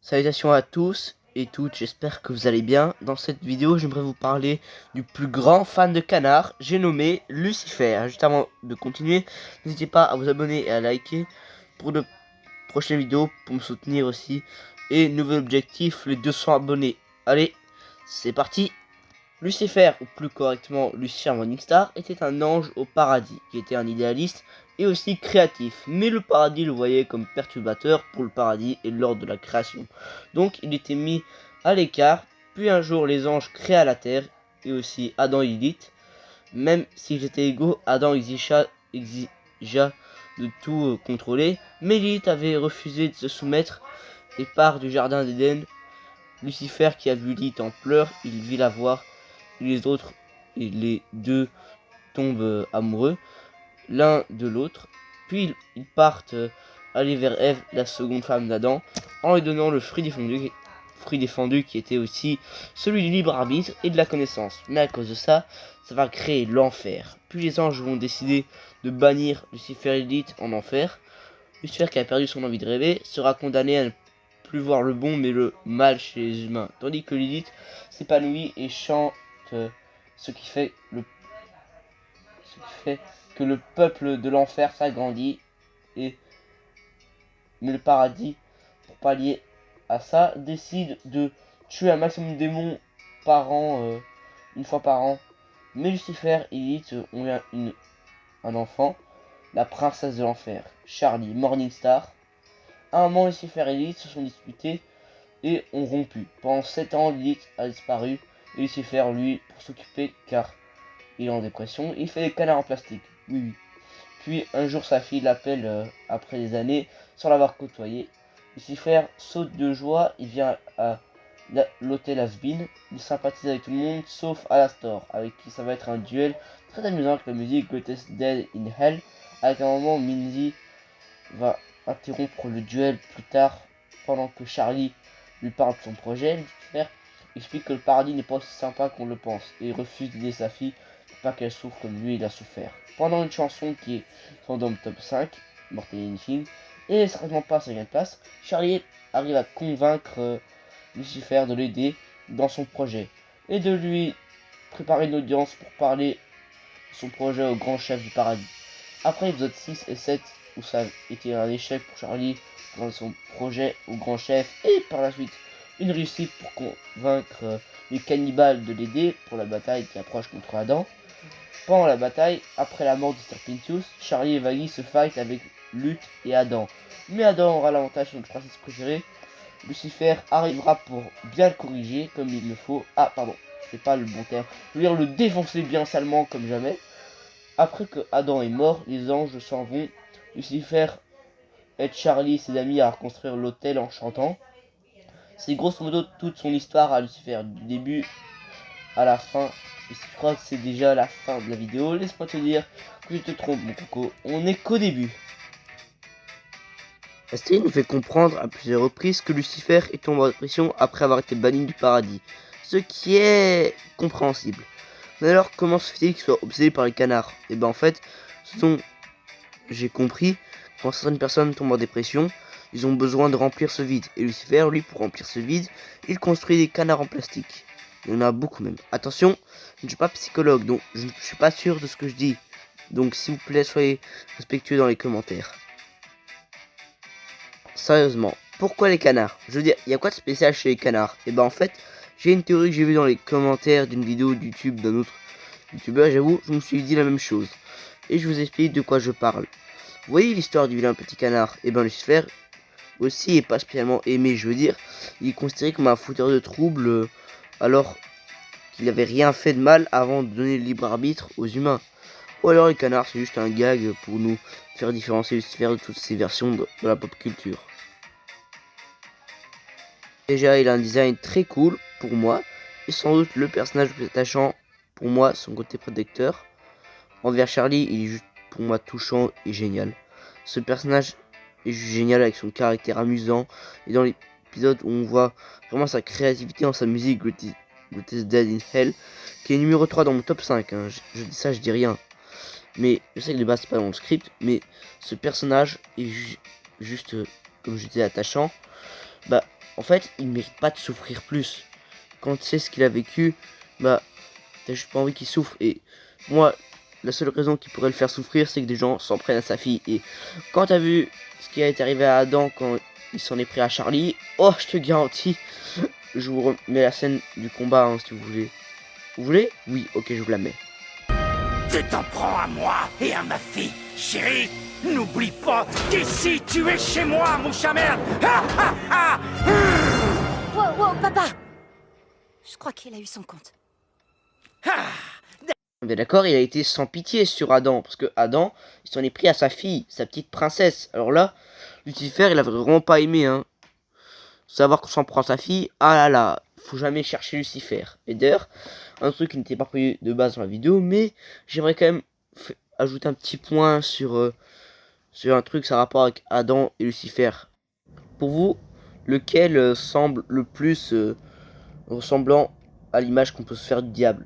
Salutations à tous et toutes, j'espère que vous allez bien. Dans cette vidéo, j'aimerais vous parler du plus grand fan de canard, j'ai nommé Lucifer. Juste avant de continuer, n'hésitez pas à vous abonner et à liker pour de prochaines vidéos, pour me soutenir aussi. Et nouvel objectif, les 200 abonnés. Allez, c'est parti. Lucifer, ou plus correctement Lucien Morningstar, était un ange au paradis, qui était un idéaliste et aussi créatif. Mais le paradis le voyait comme perturbateur pour le paradis et l'ordre de la création. Donc il était mis à l'écart, puis un jour les anges créa la terre, et aussi Adam et Lilith. Même s'ils étaient égaux, Adam exigea de tout contrôler, mais Lilith avait refusé de se soumettre et part du jardin d'Éden. Lucifer, qui a vu Lilith en pleurs, il vit la voir. Les autres et les deux tombent amoureux l'un de l'autre, puis ils partent aller vers Ève, la seconde femme d'Adam, en lui donnant le fruit défendu qui était aussi celui du libre arbitre et de la connaissance. Mais à cause de ça, ça va créer l'enfer. Puis les anges vont décider de bannir Lucifer et Lilith en enfer. Lucifer, qui a perdu son envie de rêver, sera condamné à ne plus voir le bon mais le mal chez les humains, tandis que Lilith s'épanouit et chante ce qui fait que le peuple de l'enfer s'agrandit. Mais le paradis, pour pallier à ça, décide de tuer un maximum de démons par an, une fois par an. Mais Lucifer et Lilith ont eu un enfant, la princesse de l'enfer, Charlie Morningstar. À un moment, Lucifer et Lilith se sont disputés et ont rompu. Pendant 7 ans, Lilith a disparu et Lucifer, lui, pour s'occuper, car il est en dépression, il fait des canards en plastique. Oui. Puis un jour, sa fille l'appelle après des années, sans l'avoir côtoyé. Lucifer saute de joie, il vient à l'hôtel Asbin, il sympathise avec tout le monde, sauf Alastor, avec qui ça va être un duel très amusant avec la musique Greatest Dead in Hell. Avec un moment où Minzy va interrompre le duel plus tard, pendant que Charlie lui parle de son projet. Lucifer explique que le paradis n'est pas aussi sympa qu'on le pense, et il refuse d'aider sa fille pour pas qu'elle souffre comme lui il a souffert. Pendant une chanson qui est Fandom Top 5, Mortel Anything, et certainement pas à 5 place, Charlie arrive à convaincre Lucifer de l'aider dans son projet, et de lui préparer une audience pour parler de son projet au grand chef du paradis. Après épisode 6 et 7, où ça a été un échec pour Charlie dans son projet au grand chef, et par la suite une réussite pour convaincre les cannibales de l'aider pour la bataille qui approche contre Adam. Pendant la bataille, après la mort de Serpentius, Charlie et Vaggie se fight avec Luth et Adam. Mais Adam aura l'avantage sur notre princesse préférée. Lucifer arrivera pour bien le corriger comme il le faut. Ah pardon, c'est pas le bon terme. Je veux dire le défoncer bien salement comme jamais. Après que Adam est mort, les anges s'en vont. Lucifer aide Charlie et ses amis à reconstruire l'hôtel en chantant. C'est grosso modo toute son histoire à Lucifer, du début à la fin. Et si tu crois que c'est déjà la fin de la vidéo, laisse-moi te dire que je te trompe mon coco, on n'est qu'au début. La série nous fait comprendre à plusieurs reprises que Lucifer est tombé en dépression après avoir été banni du paradis, ce qui est compréhensible. Mais alors comment se fait-il qu'il soit obsédé par les canards? Et ben en fait, j'ai compris, quand certaines personnes tombent en dépression, ils ont besoin de remplir ce vide. Et Lucifer, lui, pour remplir ce vide, il construit des canards en plastique. Il y en a beaucoup même. Attention, je ne suis pas psychologue, donc je ne suis pas sûr de ce que je dis. Donc s'il vous plaît, soyez respectueux dans les commentaires. Sérieusement, pourquoi les canards? Je veux dire, il y a quoi de spécial chez les canards? Et ben en fait, j'ai une théorie que j'ai vue dans les commentaires d'une vidéo de YouTube d'un autre youtubeur, j'avoue, je me suis dit la même chose. Et je vous explique de quoi je parle. Vous voyez l'histoire du vilain petit canard? Et ben Lucifer aussi est pas spécialement aimé, je veux dire. Il est considéré comme un fouteur de troubles alors qu'il n'avait rien fait de mal avant de donner le libre arbitre aux humains. Ou alors les canards c'est juste un gag pour nous faire différencier Lucifer de toutes ces versions de la pop culture. Déjà il a un design très cool pour moi et sans doute le personnage le plus attachant pour moi, son côté protecteur. Envers Charlie, il est juste pour moi touchant et génial. Ce personnage est juste génial avec son caractère amusant et dans l'épisode où on voit vraiment sa créativité dans sa musique Greatest Dead in Hell qui est numéro 3 dans mon top 5 hein. Je dis ça, je dis rien, mais je sais que les bases c'est pas dans le script, mais ce personnage est juste comme je disais attachant. Bah en fait, il mérite pas de souffrir plus. Quand tu sais ce qu'il a vécu, bah, t'as juste pas envie qu'il souffre. Et moi, la seule raison qui pourrait le faire souffrir, c'est que des gens s'en prennent à sa fille. Et quand t'as vu ce qui a été arrivé à Adam quand il s'en est pris à Charlie, oh, je te garantis, je vous remets la scène du combat, hein, si vous voulez. Vous voulez? Oui, ok, je vous la mets. Tu t'en prends à moi et à ma fille, chérie. N'oublie pas qu'ici tu es chez moi, mon chat merde. Ha ha ha. Wow, wow, papa! Je crois qu'il a eu son compte. Bien d'accord, il a été sans pitié sur Adam, parce que Adam, il s'en est pris à sa fille, sa petite princesse. Alors là, Lucifer, il avait vraiment pas aimé, hein. Savoir qu'on s'en prend à sa fille, ah là là, faut jamais chercher Lucifer. Et d'ailleurs, un truc qui n'était pas prévu de base dans la vidéo, mais j'aimerais quand même ajouter un petit point sur un truc, ça a rapport avec Adam et Lucifer. Pour vous, lequel semble le plus ressemblant à l'image qu'on peut se faire du diable?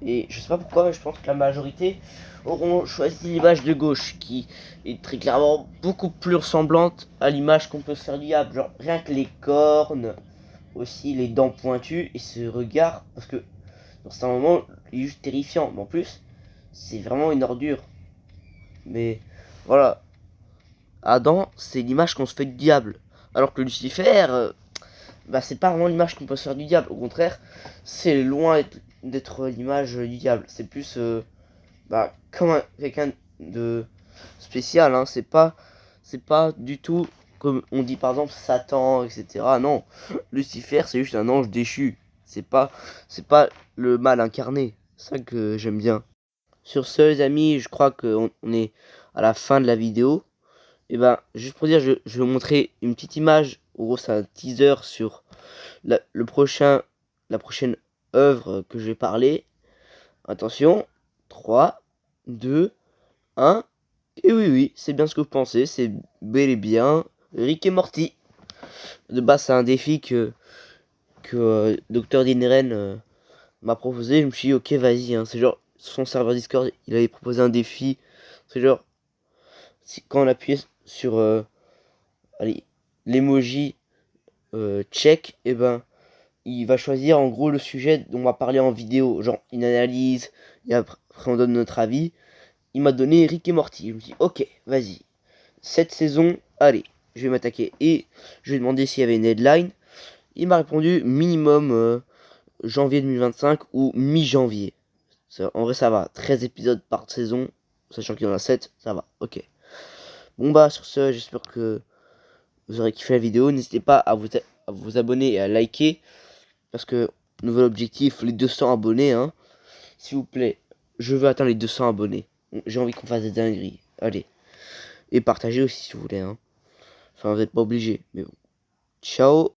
Et je sais pas pourquoi, mais je pense que la majorité auront choisi l'image de gauche, qui est très clairement beaucoup plus ressemblante à l'image qu'on peut se faire du diable. Genre, rien que les cornes, aussi les dents pointues et ce regard, parce que dans certains moments, il est juste terrifiant. Mais en plus, c'est vraiment une ordure. Mais voilà, Adam, c'est l'image qu'on se fait du diable. Alors que Lucifer, bah, c'est pas vraiment l'image qu'on peut se faire du diable. Au contraire, c'est loin d'être l'image du diable. C'est plus bah, comme quelqu'un de spécial. Hein. C'est pas du tout comme on dit par exemple Satan, etc. Non, Lucifer, c'est juste un ange déchu. C'est pas le mal incarné. C'est ça que j'aime bien. Sur ce, les amis, je crois qu'on est à la fin de la vidéo. Et ben, juste pour dire, je vais vous montrer une petite image. En gros, c'est un teaser sur la prochaine œuvre que je vais parler. Attention, 3, 2, 1. Et oui, oui, c'est bien ce que vous pensez. C'est bel et bien Rick et Morty. De base, c'est un défi que Dr. Dineren m'a proposé. Je me suis dit, ok, vas-y. Hein. C'est genre, sur son serveur Discord, il avait proposé un défi. C'est genre, quand on appuyait sur allez, l'emoji check, et ben il va choisir en gros le sujet dont on va parler en vidéo, genre une analyse, et après on donne notre avis. Il m'a donné Rick et Morty. Je me dis ok, vas-y, cette saison, allez, je vais m'attaquer. Et je lui ai demandé s'il y avait une headline. Il m'a répondu minimum janvier 2025 ou mi-janvier. En vrai ça va, 13 épisodes par saison, sachant qu'il y en a 7, ça va, ok. Bon bah sur ce, j'espère que vous aurez kiffé la vidéo. N'hésitez pas à vous abonner et à liker. Parce que, nouvel objectif, les 200 abonnés. Hein. S'il vous plaît, je veux atteindre les 200 abonnés. J'ai envie qu'on fasse des dingueries. Allez. Et partagez aussi si vous voulez. Hein. Enfin, vous n'êtes pas obligé. Mais bon. Ciao.